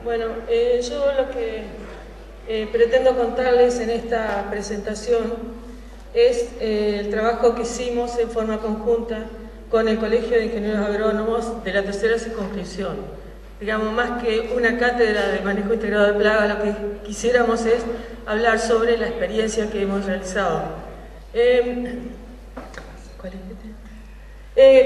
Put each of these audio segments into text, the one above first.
Bueno, yo lo que pretendo contarles en esta presentación es el trabajo que hicimos en forma conjunta con el Colegio de Ingenieros Agrónomos de la tercera circunscripción. Digamos, más que una cátedra de manejo integrado de plagas, lo que quisiéramos es hablar sobre la experiencia que hemos realizado.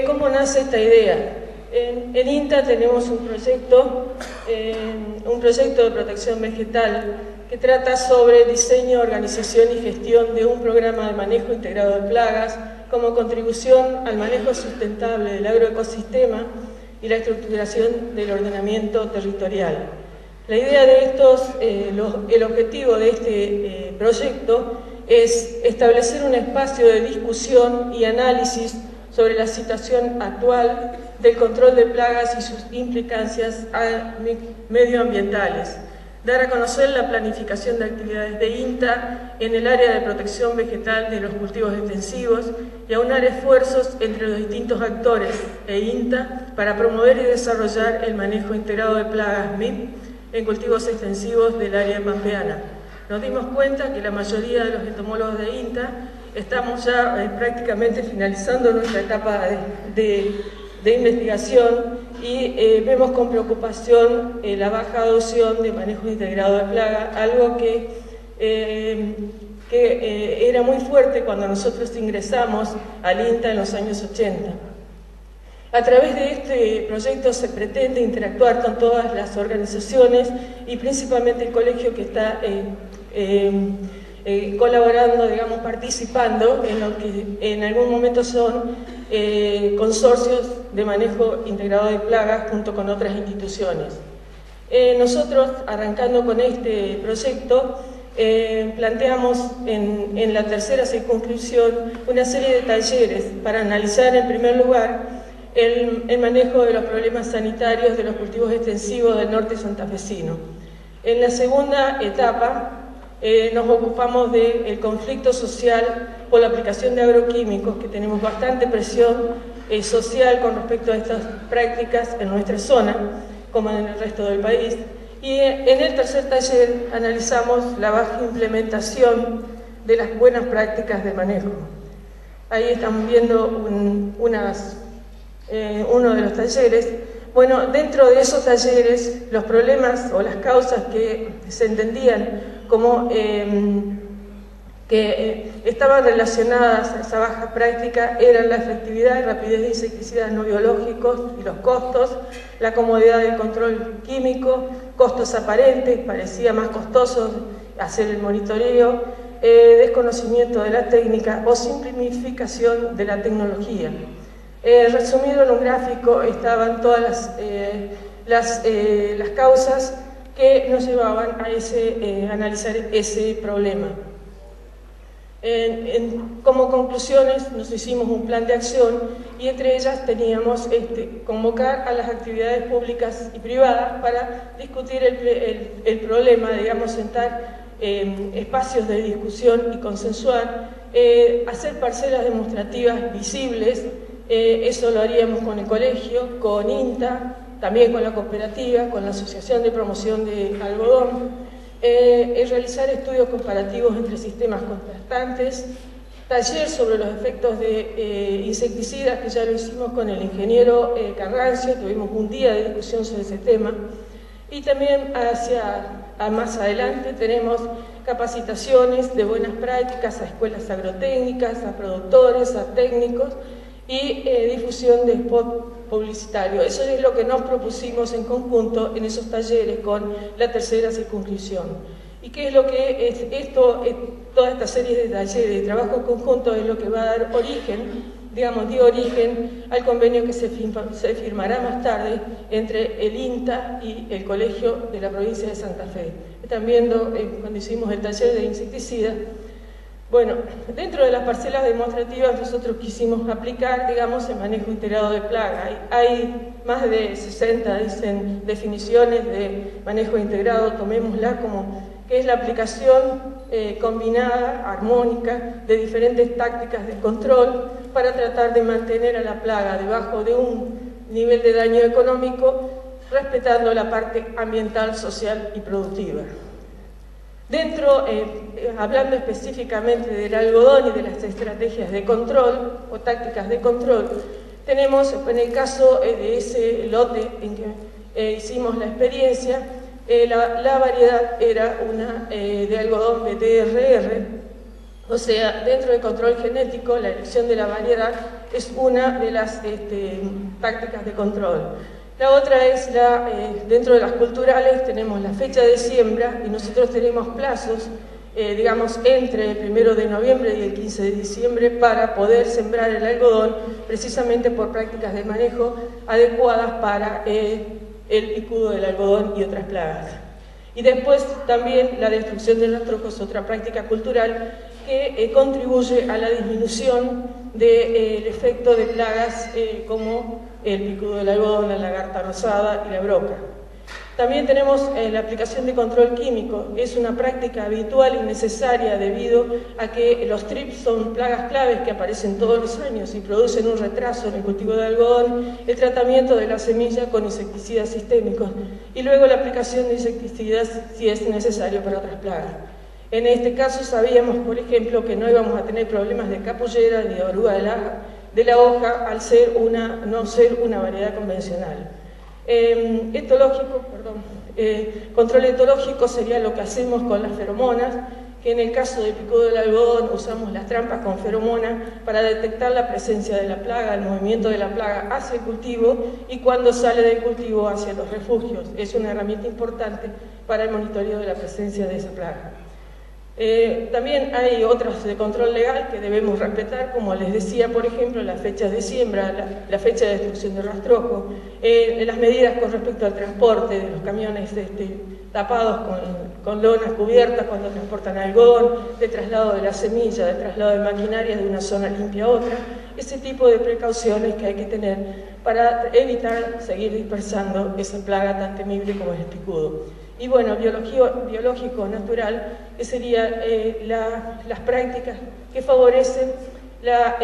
¿Cómo nace esta idea? En INTA tenemos un proyecto de protección vegetal que trata sobre diseño, organización y gestión de un programa de manejo integrado de plagas como contribución al manejo sustentable del agroecosistema y la estructuración del ordenamiento territorial. La idea de el objetivo de este proyecto es establecer un espacio de discusión y análisis sobre la situación actual del control de plagas y sus implicancias medioambientales, dar a conocer la planificación de actividades de INTA en el área de protección vegetal de los cultivos extensivos y aunar esfuerzos entre los distintos actores e INTA para promover y desarrollar el manejo integrado de plagas MIP en cultivos extensivos del área pampeana. Nos dimos cuenta que la mayoría de los entomólogos de INTA estamos ya prácticamente finalizando nuestra etapa de investigación y vemos con preocupación la baja adopción de manejo integrado de plaga, algo que era muy fuerte cuando nosotros ingresamos al INTA en los años 80. A través de este proyecto se pretende interactuar con todas las organizaciones y principalmente el colegio que está colaborando, digamos, participando en lo que en algún momento son consorcios de manejo integrado de plagas junto con otras instituciones. Nosotros, arrancando con este proyecto, planteamos en la tercera circunscripción una serie de talleres para analizar en primer lugar el manejo de los problemas sanitarios de los cultivos extensivos del norte santafesino. En la segunda etapa nos ocupamos del conflicto social por la aplicación de agroquímicos, que tenemos bastante presión social con respecto a estas prácticas en nuestra zona, como en el resto del país. Y en el tercer taller analizamos la baja implementación de las buenas prácticas de manejo. Ahí estamos viendo uno de los talleres. Bueno, dentro de esos talleres, los problemas o las causas que se entendían como que estaban relacionadas a esa baja práctica eran la efectividad y rapidez de insecticidas no biológicos y los costos, la comodidad del control químico, costos aparentes, parecía más costoso hacer el monitoreo, desconocimiento de la técnica o simplificación de la tecnología. Resumido en un gráfico estaban todas las causas que nos llevaban a analizar ese problema. Como conclusiones nos hicimos un plan de acción y entre ellas teníamos convocar a las actividades públicas y privadas para discutir el problema, digamos, sentar espacios de discusión y consensuar, hacer parcelas demostrativas visibles. Eso lo haríamos con el colegio, con INTA, también con la cooperativa, con la Asociación de Promoción de Algodón, realizar estudios comparativos entre sistemas contrastantes, taller sobre los efectos de insecticidas, que ya lo hicimos con el ingeniero Carrancio, tuvimos un día de discusión sobre ese tema, y también más adelante tenemos capacitaciones de buenas prácticas a escuelas agrotécnicas, a productores, a técnicos, y difusión de spot publicitario. Eso es lo que nos propusimos en conjunto en esos talleres con la tercera circunscripción. ¿Y qué es lo que es toda esta serie de talleres de trabajo conjunto es lo que va a dar origen, digamos, dio origen al convenio que se firmará más tarde entre el INTA y el Colegio de la provincia de Santa Fe? Están viendo cuando hicimos el taller de insecticidas. Bueno, dentro de las parcelas demostrativas nosotros quisimos aplicar, digamos, el manejo integrado de plaga. Hay más de 60, dicen, definiciones de manejo integrado, tomémosla como que es la aplicación combinada, armónica, de diferentes tácticas de control para tratar de mantener a la plaga debajo de un nivel de daño económico respetando la parte ambiental, social y productiva. Dentro, hablando específicamente del algodón y de las estrategias de control o tácticas de control, tenemos en el caso de ese lote en que hicimos la experiencia, la variedad era una de algodón BTRR, o sea, dentro del control genético la elección de la variedad es una de las tácticas de control. La otra es dentro de las culturales tenemos la fecha de siembra y nosotros tenemos plazos, digamos, entre el 1 de noviembre y el 15 de diciembre para poder sembrar el algodón, precisamente por prácticas de manejo adecuadas para el picudo del algodón y otras plagas. Y después también la destrucción de rastrojos, otra práctica cultural que contribuye a la disminución del efecto de plagas como el picudo del algodón, la lagarta rosada y la broca. También tenemos la aplicación de control químico. Es una práctica habitual y necesaria debido a que los trips son plagas claves que aparecen todos los años y producen un retraso en el cultivo de algodón, el tratamiento de la semilla con insecticidas sistémicos y luego la aplicación de insecticidas si es necesario para otras plagas. En este caso sabíamos, por ejemplo, que no íbamos a tener problemas de capullera ni de oruga de la hoja al no ser una variedad convencional. Control etológico sería lo que hacemos con las feromonas, que en el caso del picudo del algodón usamos las trampas con feromona para detectar la presencia de la plaga, el movimiento de la plaga hacia el cultivo y cuando sale del cultivo hacia los refugios. Es una herramienta importante para el monitoreo de la presencia de esa plaga. También hay otras de control legal que debemos respetar, como les decía, por ejemplo, las fechas de siembra, la fecha de destrucción de rastrojo, las medidas con respecto al transporte de los camiones tapados con lonas cubiertas cuando transportan algodón, de traslado de la semilla, de traslado de maquinaria de una zona limpia a otra, ese tipo de precauciones que hay que tener para evitar seguir dispersando esa plaga tan temible como es el picudo. Y bueno, biológico natural, que serían las prácticas que favorecen la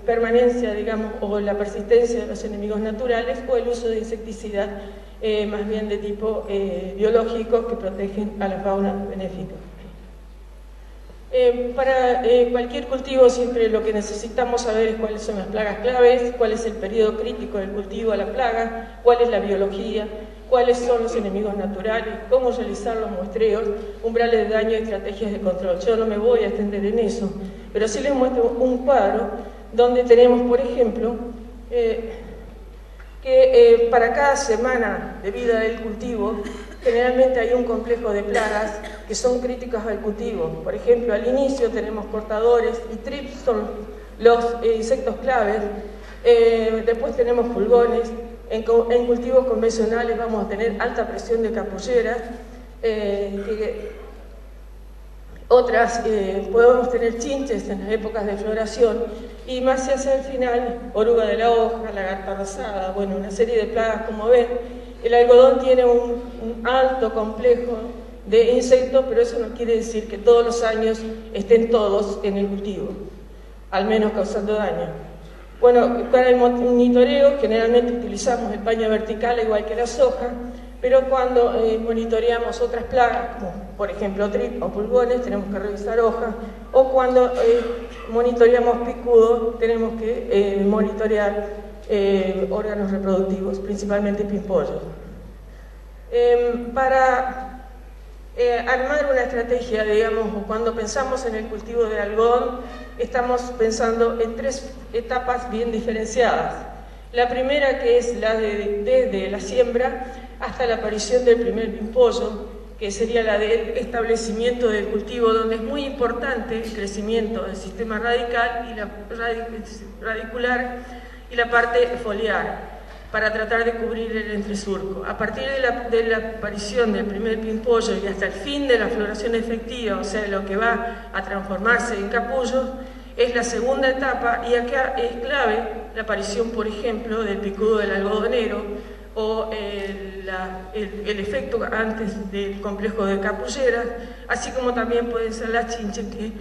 permanencia, digamos, o la persistencia de los enemigos naturales o el uso de insecticidas más bien de tipo biológico que protegen a la fauna benéfica. Para cualquier cultivo siempre lo que necesitamos saber es cuáles son las plagas claves, cuál es el periodo crítico del cultivo a la plaga, cuál es la biología, cuáles son los enemigos naturales, cómo realizar los muestreos, umbrales de daño y estrategias de control. Yo no me voy a extender en eso, pero sí les muestro un cuadro donde tenemos, por ejemplo, que para cada semana de vida del cultivo, generalmente hay un complejo de plagas que son críticas al cultivo. Por ejemplo, al inicio tenemos cortadores y trips, son los insectos claves. Después tenemos pulgones. En cultivos convencionales vamos a tener alta presión de capulleras. Podemos tener chinches en las épocas de floración y más hacia el final, oruga de la hoja, lagarta rosada, bueno, una serie de plagas como ven. El algodón tiene un alto complejo de insectos, pero eso no quiere decir que todos los años estén todos en el cultivo, al menos causando daño. Bueno, para el monitoreo generalmente utilizamos el paño vertical igual que la soja, pero cuando monitoreamos otras plagas, como por ejemplo trip o pulgones, tenemos que revisar hojas, o cuando monitoreamos picudo, tenemos que monitorear órganos reproductivos, principalmente pimpollos. Para armar una estrategia, digamos, cuando pensamos en el cultivo de algodón, estamos pensando en 3 etapas bien diferenciadas. La primera, que es la desde la siembra hasta la aparición del primer pimpollo, que sería la del establecimiento del cultivo, donde es muy importante el crecimiento del sistema radical y radicular y la parte foliar, para tratar de cubrir el entresurco. A partir de la aparición del primer pimpollo y hasta el fin de la floración efectiva, o sea, lo que va a transformarse en capullos, es la segunda etapa, y acá es clave la aparición, por ejemplo, del picudo del algodonero, o el efecto antes del complejo de capulleras, así como también pueden ser las chinches que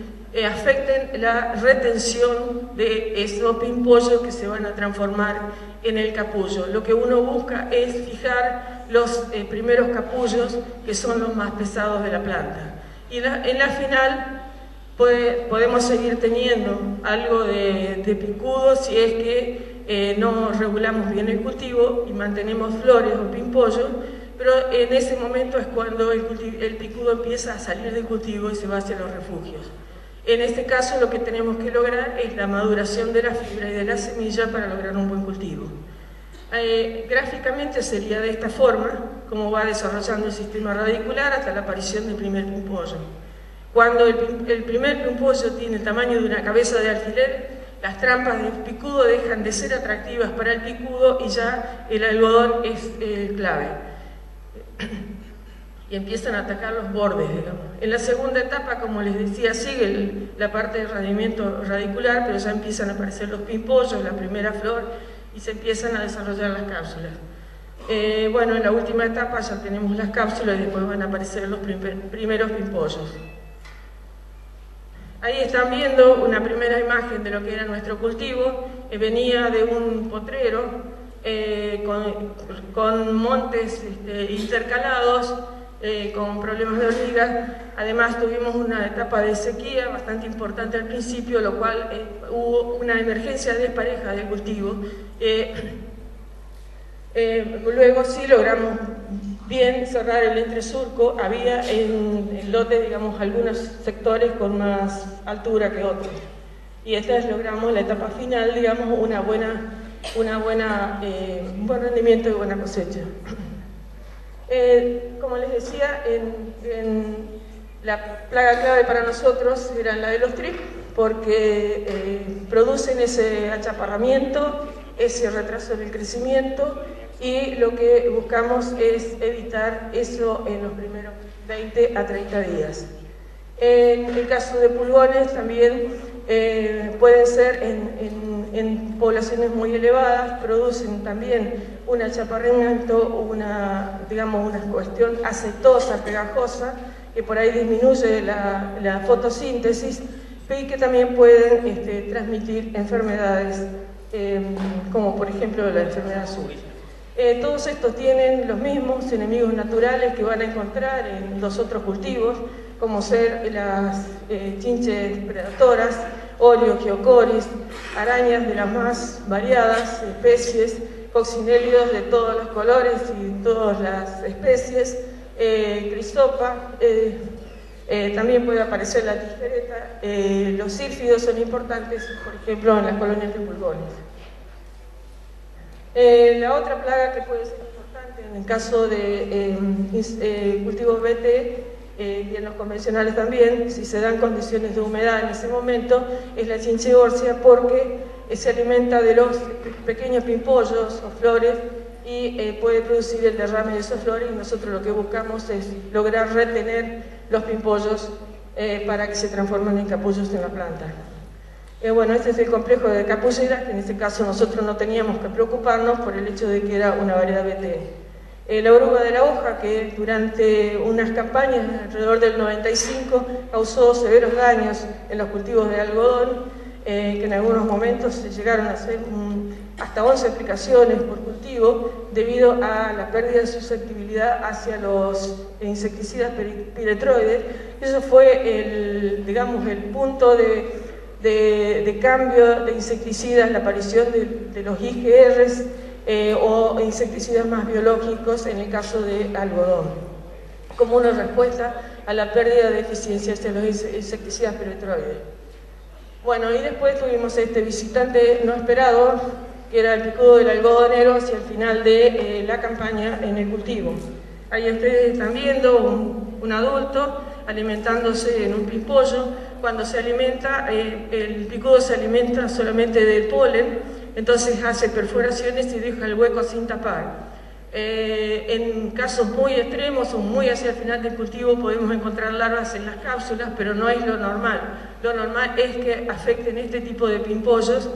afecten la retención de esos pimpollos que se van a transformar en el capullo. Lo que uno busca es fijar los primeros capullos, que son los más pesados de la planta. Y en la final podemos seguir teniendo algo de picudo si es que no regulamos bien el cultivo y mantenemos flores o pimpollos, pero en ese momento es cuando el picudo empieza a salir del cultivo y se va hacia los refugios. En este caso lo que tenemos que lograr es la maduración de la fibra y de la semilla para lograr un buen cultivo. Gráficamente sería de esta forma como va desarrollando el sistema radicular hasta la aparición del primer pimpollo. Cuando el primer pimpollo tiene el tamaño de una cabeza de alfiler, las trampas del picudo dejan de ser atractivas para el picudo y ya el algodón es clave. Y empiezan a atacar los bordes, digamos. En la segunda etapa, como les decía, sigue la parte de rendimiento radicular, pero ya empiezan a aparecer los pimpollos, la primera flor, y se empiezan a desarrollar las cápsulas. Bueno, en la última etapa ya tenemos las cápsulas y después van a aparecer los primeros pimpollos. Ahí están viendo una primera imagen de lo que era nuestro cultivo. Venía de un potrero con montes intercalados, con problemas de hormigas. Además tuvimos una etapa de sequía bastante importante al principio, lo cual hubo una emergencia despareja del cultivo. Luego sí logramos bien cerrar el entresurco. Había en el lote, digamos, algunos sectores con más altura que otros. Y esta vez logramos la etapa final, digamos, un buen rendimiento y buena cosecha. Como les decía, la plaga clave para nosotros era la de los trips, porque producen ese achaparramiento, ese retraso del crecimiento, y lo que buscamos es evitar eso en los primeros 20 a 30 días. En el caso de pulgones también pueden ser en poblaciones muy elevadas, producen también un achaparramiento, una cuestión aceitosa, pegajosa, que por ahí disminuye la fotosíntesis, y que también pueden transmitir enfermedades como por ejemplo la enfermedad azul. Todos estos tienen los mismos enemigos naturales que van a encontrar en los otros cultivos, como ser las chinches predatoras, Oreos, Geocoris, arañas de las más variadas especies, coccinélidos de todos los colores y todas las especies, crisopa, también puede aparecer la tijereta. Los sílfidos son importantes, por ejemplo, en las colonias de pulgones. La otra plaga que puede ser importante en el caso de cultivos BT y en los convencionales también, si se dan condiciones de humedad en ese momento, es la chinche órsea, porque se alimenta de los pequeños pimpollos o flores y puede producir el derrame de esas flores, y nosotros lo que buscamos es lograr retener los pimpollos para que se transformen en capullos en la planta. Bueno, este es el complejo de capulleras, que en este caso nosotros no teníamos que preocuparnos por el hecho de que era una variedad BT. La oruga de la hoja, que durante unas campañas alrededor del 95 causó severos daños en los cultivos de algodón, que en algunos momentos se llegaron a hacer hasta 11 aplicaciones por cultivo debido a la pérdida de susceptibilidad hacia los insecticidas piretroides. Eso fue el punto de cambio de insecticidas, la aparición de los IGRs o insecticidas más biológicos en el caso de algodón, como una respuesta a la pérdida de eficiencia de los insecticidas piretroides. Bueno, y después tuvimos este visitante no esperado, que era el picudo del algodonero hacia el final de la campaña en el cultivo. Ahí ustedes están viendo un adulto alimentándose en un pimpollo. Cuando se alimenta, el picudo se alimenta solamente del polen, entonces hace perforaciones y deja el hueco sin tapar. En casos muy extremos o muy hacia el final del cultivo podemos encontrar larvas en las cápsulas, pero no es lo normal. Lo normal es que afecten este tipo de pimpollos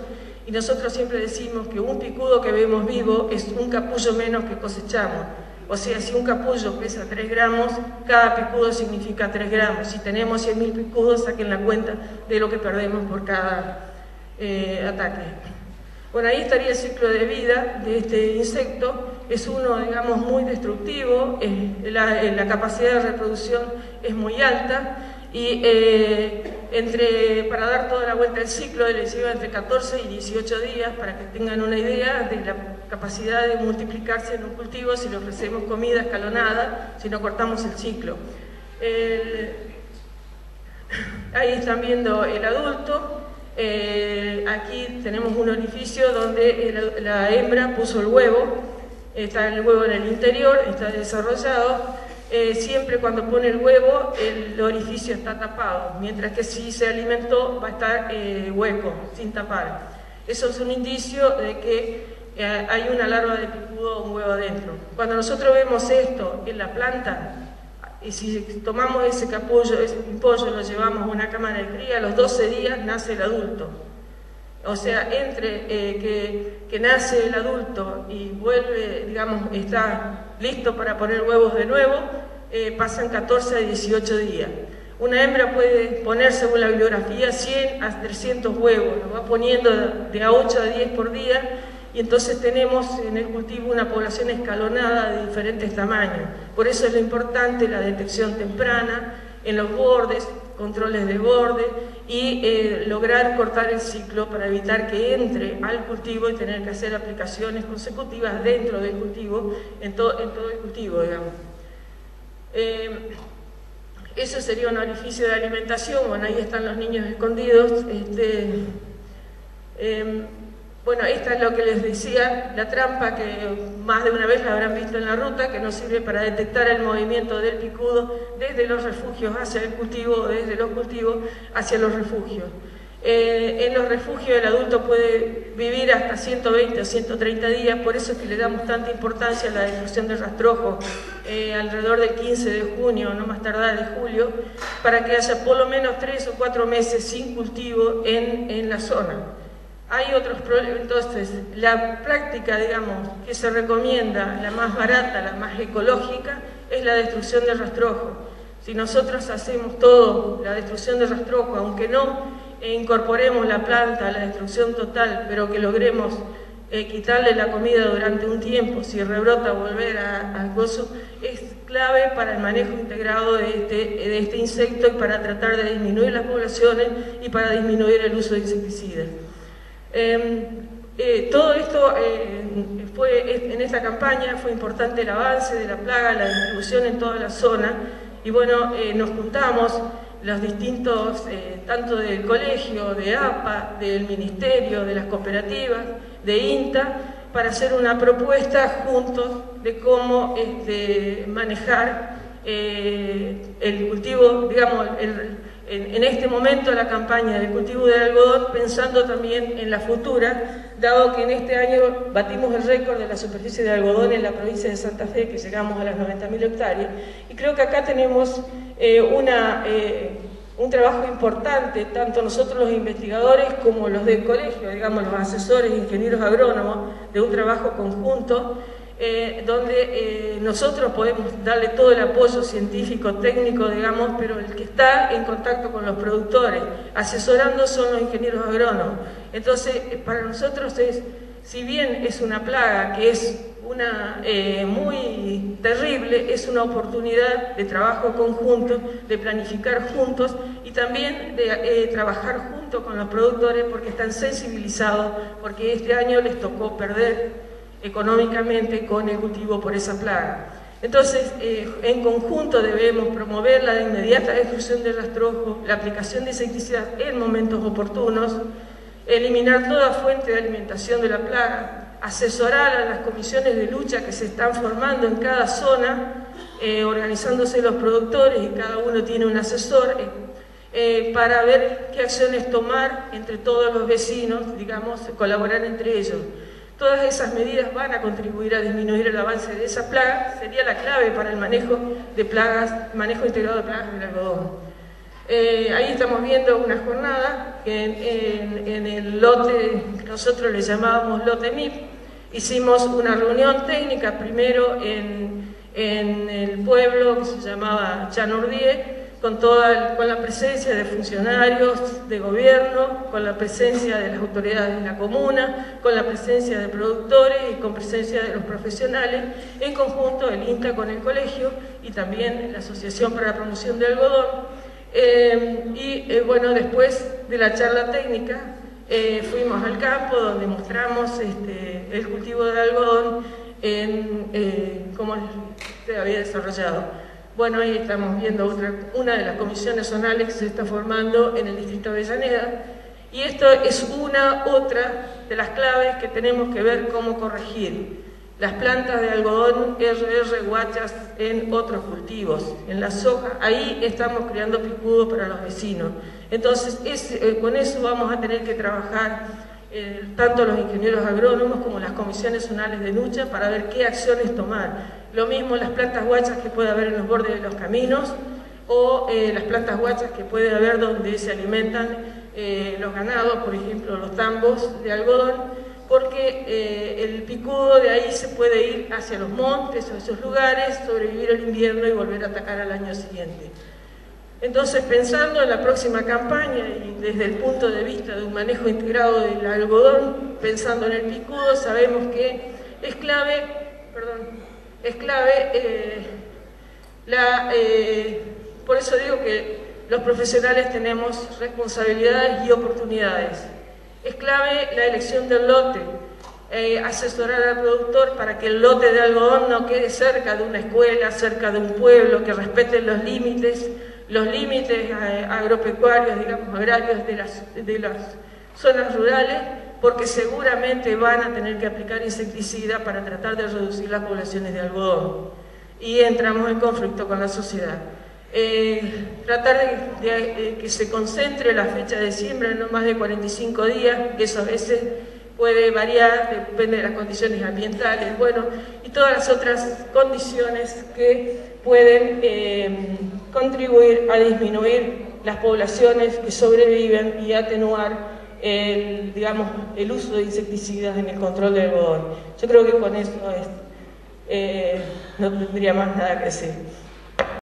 y nosotros siempre decimos que un picudo que vemos vivo es un capullo menos que cosechamos. O sea, si un capullo pesa 3 gramos, cada picudo significa 3 gramos. Si tenemos 100.000 picudos, saquen la cuenta de lo que perdemos por cada ataque. Bueno, ahí estaría el ciclo de vida de este insecto. Es uno, digamos, muy destructivo, la capacidad de reproducción es muy alta y para dar toda la vuelta al ciclo les lleva entre 14 y 18 días, para que tengan una idea de la capacidad de multiplicarse en un cultivo si le ofrecemos comida escalonada, si no cortamos el ciclo. Ahí están viendo el adulto. Aquí tenemos un orificio donde la hembra puso el huevo, está el huevo en el interior, está desarrollado. Siempre cuando pone el huevo el orificio está tapado, mientras que si se alimentó va a estar hueco, sin tapar. Eso es un indicio de que hay una larva de picudo o un huevo adentro. Cuando nosotros vemos esto en la planta, y si tomamos ese capullo, ese pimpollo, lo llevamos a una cámara de cría, a los 12 días nace el adulto. O sea, entre que nace el adulto y vuelve, digamos, está listo para poner huevos de nuevo, pasan 14 a 18 días. Una hembra puede poner, según la bibliografía, 100 a 300 huevos, lo va poniendo de a 8 a 10 por día, y entonces tenemos en el cultivo una población escalonada de diferentes tamaños. Por eso es lo importante la detección temprana en los bordes, controles de borde y lograr cortar el ciclo para evitar que entre al cultivo y tener que hacer aplicaciones consecutivas dentro del cultivo, en todo el cultivo, digamos. Eso sería un orificio de alimentación. Bueno, ahí están los niños escondidos. Bueno, esta es lo que les decía, la trampa que más de una vez la habrán visto en la ruta, que nos sirve para detectar el movimiento del picudo desde los refugios hacia el cultivo, desde los cultivos hacia los refugios. En los refugios el adulto puede vivir hasta 120 o 130 días, por eso es que le damos tanta importancia a la destrucción del rastrojo alrededor del 15 de junio, no más tardar de julio, para que haya por lo menos 3 o 4 meses sin cultivo en la zona. Hay otros problemas. Entonces, la práctica, digamos, que se recomienda, la más barata, la más ecológica, es la destrucción del rastrojo. Si nosotros hacemos todo, la destrucción del rastrojo, aunque no incorporemos la planta a la destrucción total, pero que logremos quitarle la comida durante un tiempo, si rebrota volver al gozo, es clave para el manejo integrado de este insecto y para tratar de disminuir las poblaciones y para disminuir el uso de insecticidas. Todo esto en esta campaña fue importante el avance de la plaga, la distribución en toda la zona, y bueno, nos juntamos los distintos, tanto del colegio, de APA, del ministerio, de las cooperativas, de INTA, para hacer una propuesta juntos de cómo manejar el cultivo, digamos, en este momento la campaña del cultivo del algodón, pensando también en la futura, dado que en este año batimos el récord de la superficie de algodón en la provincia de Santa Fe, que llegamos a las 90.000 hectáreas, y creo que acá tenemos un trabajo importante, tanto nosotros los investigadores como los del colegio, digamos los asesores, ingenieros agrónomos, de un trabajo conjunto, donde nosotros podemos darle todo el apoyo científico, técnico, digamos, pero el que está en contacto con los productores, asesorando, son los ingenieros agrónomos. Entonces, para nosotros si bien es una plaga que es muy terrible, es una oportunidad de trabajo conjunto, de planificar juntos y también de trabajar junto con los productores, porque están sensibilizados, porque este año les tocó perder económicamente con el cultivo por esa plaga. Entonces, en conjunto debemos promover la inmediata destrucción del rastrojo, la aplicación de insecticidas en momentos oportunos, eliminar toda fuente de alimentación de la plaga, asesorar a las comisiones de lucha que se están formando en cada zona, organizándose los productores y cada uno tiene un asesor, para ver qué acciones tomar entre todos los vecinos, digamos, colaborar entre ellos. Todas esas medidas van a contribuir a disminuir el avance de esa plaga, sería la clave para el manejo de plagas, manejo integrado de plagas del algodón. Ahí estamos viendo una jornada que en el lote que nosotros le llamábamos lote MIP, hicimos una reunión técnica primero en el pueblo que se llamaba Chanurdie, con la presencia de funcionarios de gobierno, con la presencia de las autoridades de la comuna, con la presencia de productores y con presencia de los profesionales, en conjunto el INTA con el colegio y también la Asociación para la Promoción del Algodón. Bueno, después de la charla técnica fuimos al campo donde mostramos el cultivo del algodón cómo se había desarrollado. Bueno, ahí estamos viendo una de las comisiones zonales que se está formando en el distrito de Avellaneda, y esto es otra de las claves que tenemos que ver cómo corregir. Las plantas de algodón RR guachas en otros cultivos, en la soja, ahí estamos creando picudo para los vecinos. Entonces, con eso vamos a tener que trabajar tanto los ingenieros agrónomos como las comisiones zonales de lucha para ver qué acciones tomar. Lo mismo las plantas guachas que puede haber en los bordes de los caminos o las plantas guachas que puede haber donde se alimentan los ganados, por ejemplo los tambos de algodón, porque el picudo de ahí se puede ir hacia los montes o esos lugares, sobrevivir el invierno y volver a atacar al año siguiente. Entonces, pensando en la próxima campaña y desde el punto de vista de un manejo integrado del algodón, pensando en el picudo, sabemos que es clave, por eso digo que los profesionales tenemos responsabilidades y oportunidades. Es clave la elección del lote, asesorar al productor para que el lote de algodón no quede cerca de una escuela, cerca de un pueblo, que respeten los límites agropecuarios, digamos, agrarios de las zonas rurales, porque seguramente van a tener que aplicar insecticida para tratar de reducir las poblaciones de algodón. Y entramos en conflicto con la sociedad. Tratar de que se concentre la fecha de siembra en no más de 45 días, que eso a veces puede variar, depende de las condiciones ambientales, bueno, y todas las otras condiciones que pueden contribuir a disminuir las poblaciones que sobreviven y atenuar el uso de insecticidas en el control del algodón. Yo creo que con eso no tendría más nada que decir.